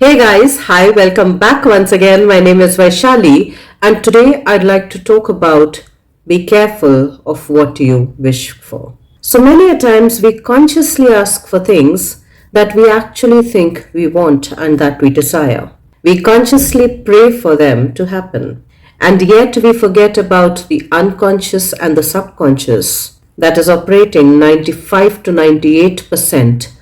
Hey guys, hi, welcome back once again. My name is Vaishali, and today I'd like to talk about be careful of what you wish for. So many a times we consciously ask for things that we actually think we want and that we desire. We consciously pray for them to happen, and yet we forget about the unconscious and the subconscious that is operating 95 to 98%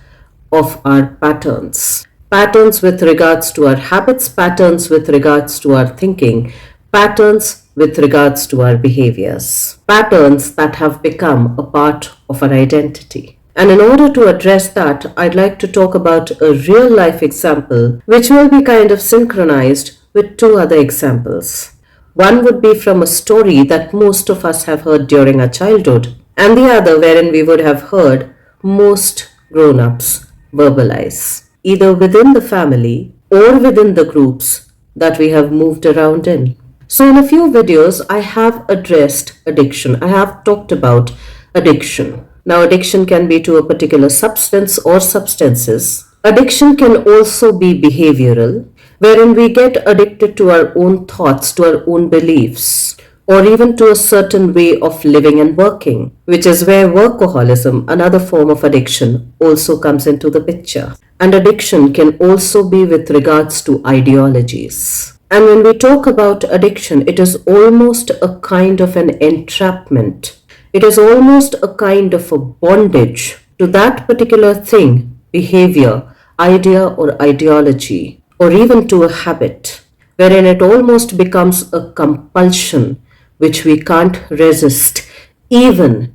of our patterns. Patterns with regards to our habits, patterns with regards to our thinking, patterns with regards to our behaviors, patterns that have become a part of our identity. And in order to address that, I'd like to talk about a real life example which will be kind of synchronized with two other examples. One would be from a story that most of us have heard during our childhood, and the other wherein we would have heard most grown ups verbalize, either within the family or within the groups that we have moved around in. So, in a few videos, I have addressed addiction. I have talked about addiction. Now, addiction can be to a particular substance or substances. Addiction can also be behavioral, wherein we get addicted to our own thoughts, to our own beliefs, or even to a certain way of living and working, which is where workaholism, another form of addiction, also comes into the picture. And addiction can also be with regards to ideologies. And when we talk about addiction, it is almost a kind of an entrapment. It is almost a kind of a bondage to that particular thing, behavior, idea, or ideology, or even to a habit, wherein it almost becomes a compulsion which we can't resist, even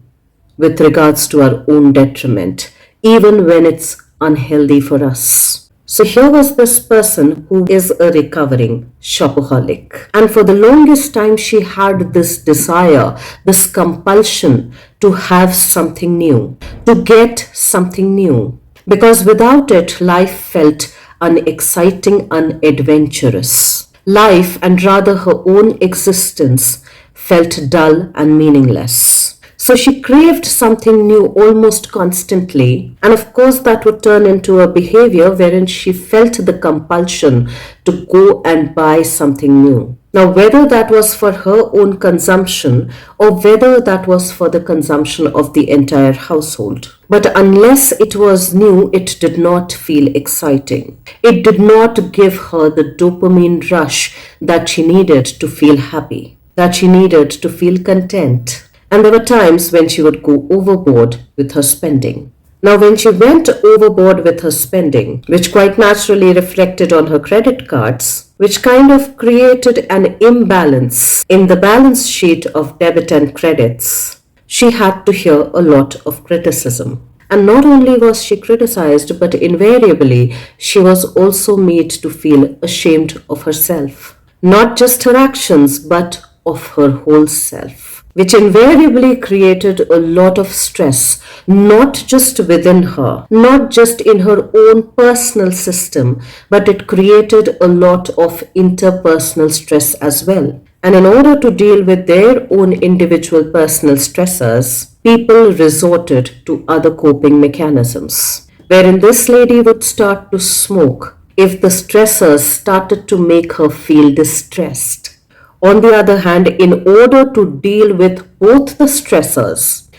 with regards to our own detriment, even when it's unhealthy for us. So here was this person who is a recovering shopaholic. And for the longest time, she had this desire, this compulsion to have something new, to get something new. Because without it, life felt unexciting, unadventurous. Life, and rather her own existence, felt dull and meaningless. So she craved something new almost constantly, and of course, that would turn into a behavior wherein she felt the compulsion to go and buy something new. Now, whether that was for her own consumption or whether that was for the consumption of the entire household. But unless it was new, it did not feel exciting. It did not give her the dopamine rush that she needed to feel happy, that she needed to feel content. And there were times when she would go overboard with her spending. Now, when she went overboard with her spending, which quite naturally reflected on her credit cards, which kind of created an imbalance in the balance sheet of debit and credits, she had to hear a lot of criticism. And not only was she criticized, but invariably she was also made to feel ashamed of herself. Not just her actions, but of her whole self, which invariably created a lot of stress, not just within her, not just in her own personal system, but it created a lot of interpersonal stress as well. And in order to deal with their own individual personal stressors, people resorted to other coping mechanisms, wherein this lady would start to smoke if the stressors started to make her feel distressed. On the other hand, in order to deal with both the stressors,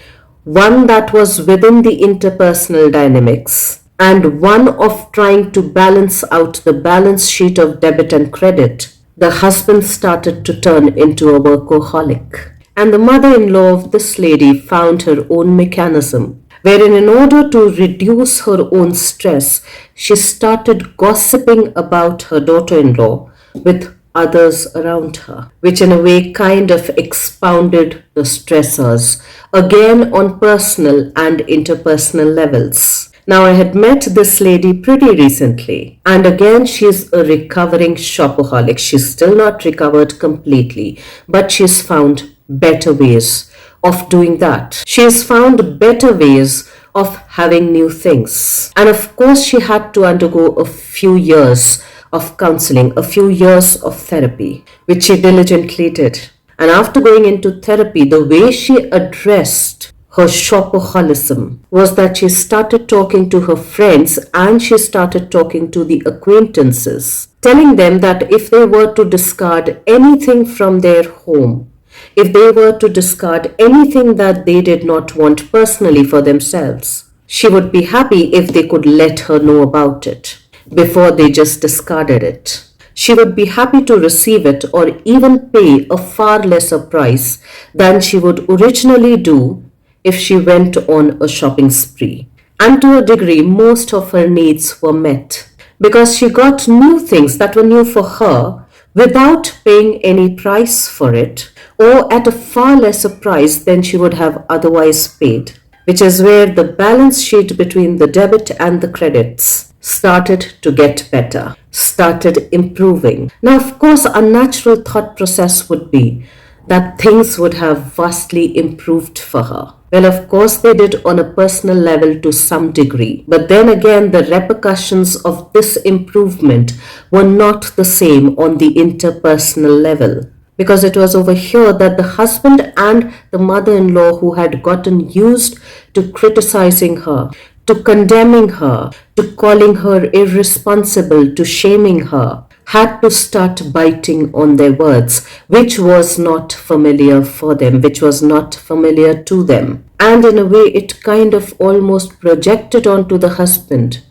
one that was within the interpersonal dynamics and one of trying to balance out the balance sheet of debit and credit, the husband started to turn into a workaholic. And the mother-in-law of this lady found her own mechanism, wherein in order to reduce her own stress, she started gossiping about her daughter-in-law with others around her, which in a way kind of expounded the stressors, again on personal and interpersonal levels. Now, I had met this lady pretty recently, and again, she's a recovering shopaholic. She's still not recovered completely, but she's found better ways of doing that. She has found better ways of having new things. And of course, she had to undergo a few years of counseling, a few years of therapy, which she diligently did. And after going into therapy, the way she addressed her shopaholicism was that she started talking to her friends and she started talking to the acquaintances, telling them that if they were to discard anything from their home, if they were to discard anything that they did not want personally for themselves, she would be happy if they could let her know about it before they just discarded it. She would be happy to receive it or even pay a far lesser price than she would originally do if she went on a shopping spree. And to a degree, most of her needs were met because she got new things that were new for her without paying any price for it or at a far lesser price than she would have otherwise paid, which is where the balance sheet between the debit and the credits started to get better, started improving. Now, of course, a natural thought process would be that things would have vastly improved for her. Well, of course, they did on a personal level to some degree. But then again, the repercussions of this improvement were not the same on the interpersonal level. Because it was over here that the husband and the mother in law who had gotten used to criticizing her, to condemning her, to calling her irresponsible, to shaming her, had to start biting on their words, which was not familiar for them, which was not familiar to them. And in a way, it kind of almost projected onto the husband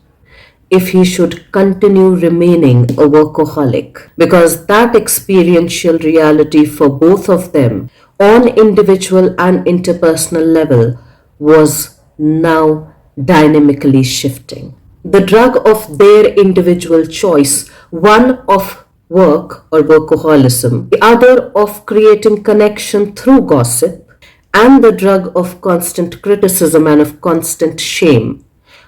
if he should continue remaining a workaholic, because that experiential reality for both of them on individual and interpersonal level was now dynamically shifting. The drug of their individual choice, one of work or workaholism, the other of creating connection through gossip, and the drug of constant criticism and of constant shame,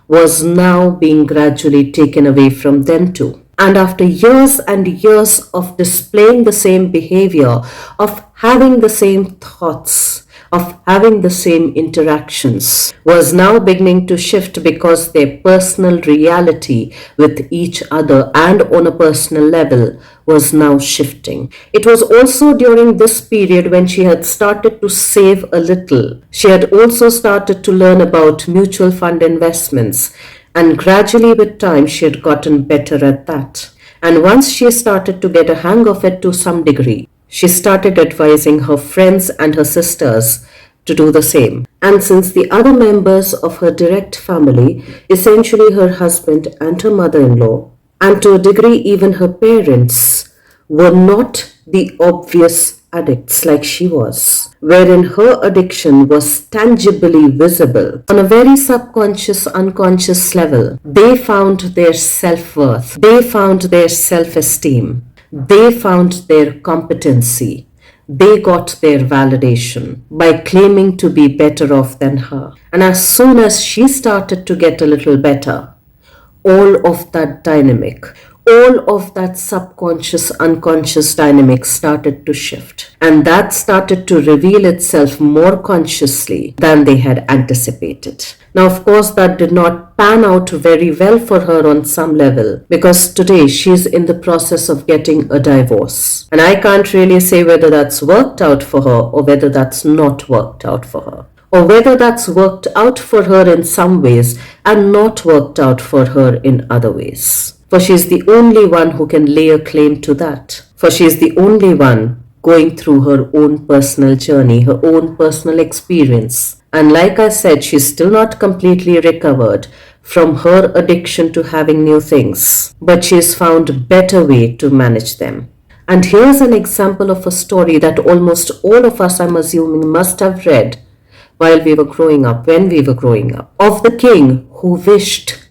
was now being gradually taken away from them too. And after years and years of displaying the same behavior, of having the same thoughts, of having the same interactions, was now beginning to shift because their personal reality with each other and on a personal level was now shifting. It was also during this period when she had started to save a little. She had also started to learn about mutual fund investments, and gradually with time she had gotten better at that. And once she started to get a hang of it to some degree, she started advising her friends and her sisters to do the same. And since the other members of her direct family, essentially her husband and her mother-in-law, and to a degree even her parents, were not the obvious addicts like she was, wherein her addiction was tangibly visible on a very subconscious, unconscious level, they found their self-worth, they found their self-esteem, they found their competency, they got their validation by claiming to be better off than her. And as soon as she started to get a little better, all of that dynamic, all of that subconscious, unconscious dynamic started to shift. And that started to reveal itself more consciously than they had anticipated. Now, of course, that did not pan out very well for her on some level, because today she's in the process of getting a divorce. And I can't really say whether that's worked out for her or whether that's not worked out for her, or whether that's worked out for her in some ways and not worked out for her in other ways. For she is the only one who can lay a claim to that. For she is the only one going through her own personal journey, her own personal experience. And like I said, she's still not completely recovered from her addiction to having new things, but she has found a better way to manage them. And here's an example of a story that almost all of us, I'm assuming, must have read while we were growing up, when we were growing up, of the king who wished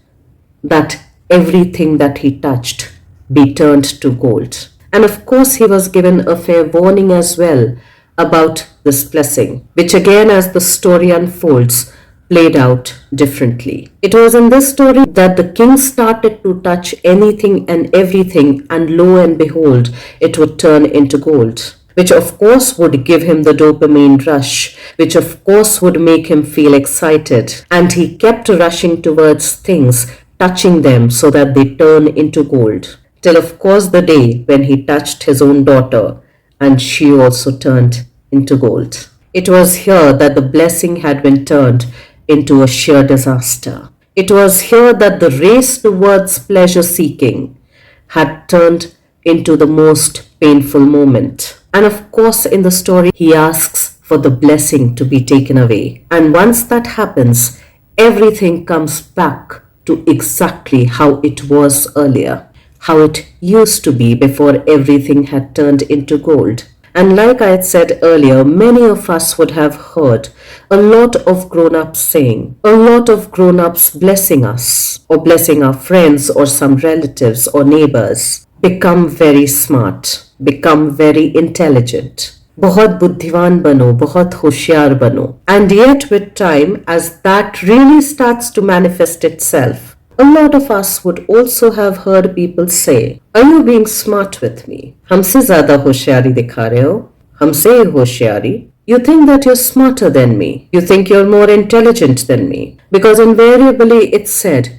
that everything that he touched be turned to gold. And of course, he was given a fair warning as well about this blessing, which again, as the story unfolds, played out differently. It was in this story that the king started to touch anything and everything, and lo and behold, it would turn into gold, which of course would give him the dopamine rush, which of course would make him feel excited. And he kept rushing towards things, touching them so that they turn into gold. Till of course the day when he touched his own daughter and she also turned into gold. It was here that the blessing had been turned into a sheer disaster. It was here that the race towards pleasure seeking had turned into the most painful moment. And of course, in the story, he asks for the blessing to be taken away. And once that happens, everything comes back to exactly how it was earlier, how it used to be before everything had turned into gold. And like I had said earlier, many of us would have heard a lot of grown ups saying, a lot of grown ups blessing us, or blessing our friends or some relatives or neighbors. Become very smart, become very intelligent. बहुत बुद्धिमान बनो, बहुत होशियार बनो. And yet with time, as that really starts to manifest itself, a lot of us would also have heard people say, are you being smart with me? हमसे ज़्यादा होशियारी दिखा रहे हो? हमसे ही होशियारी? You think that you're smarter than me. You think you're more intelligent than me. Because invariably it's said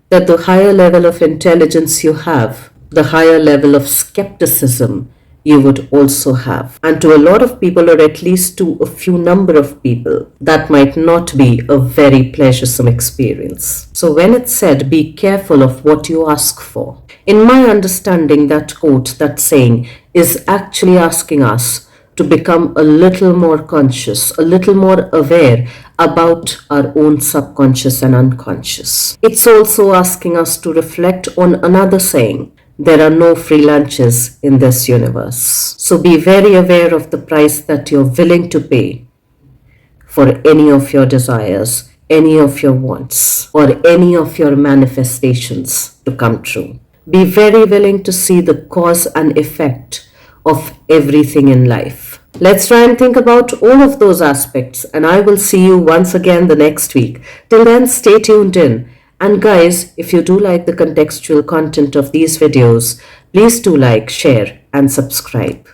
that the higher level of intelligence you have, the higher level of skepticism you would also have. And to a lot of people, or at least to a few number of people, that might not be a very pleasuresome experience. So when it's said, be careful of what you ask for, in my understanding, that quote, that saying, is actually asking us to become a little more conscious, a little more aware about our own subconscious and unconscious. It's also asking us to reflect on another saying, there are no free lunches in this universe. So be very aware of the price that you're willing to pay for any of your desires, any of your wants, or any of your manifestations to come true. Be very willing to see the cause and effect of everything in life. Let's try and think about all of those aspects, and I will see you once again the next week. Till then, stay tuned in. And guys, if you do like the contextual content of these videos, please do like, share, and subscribe.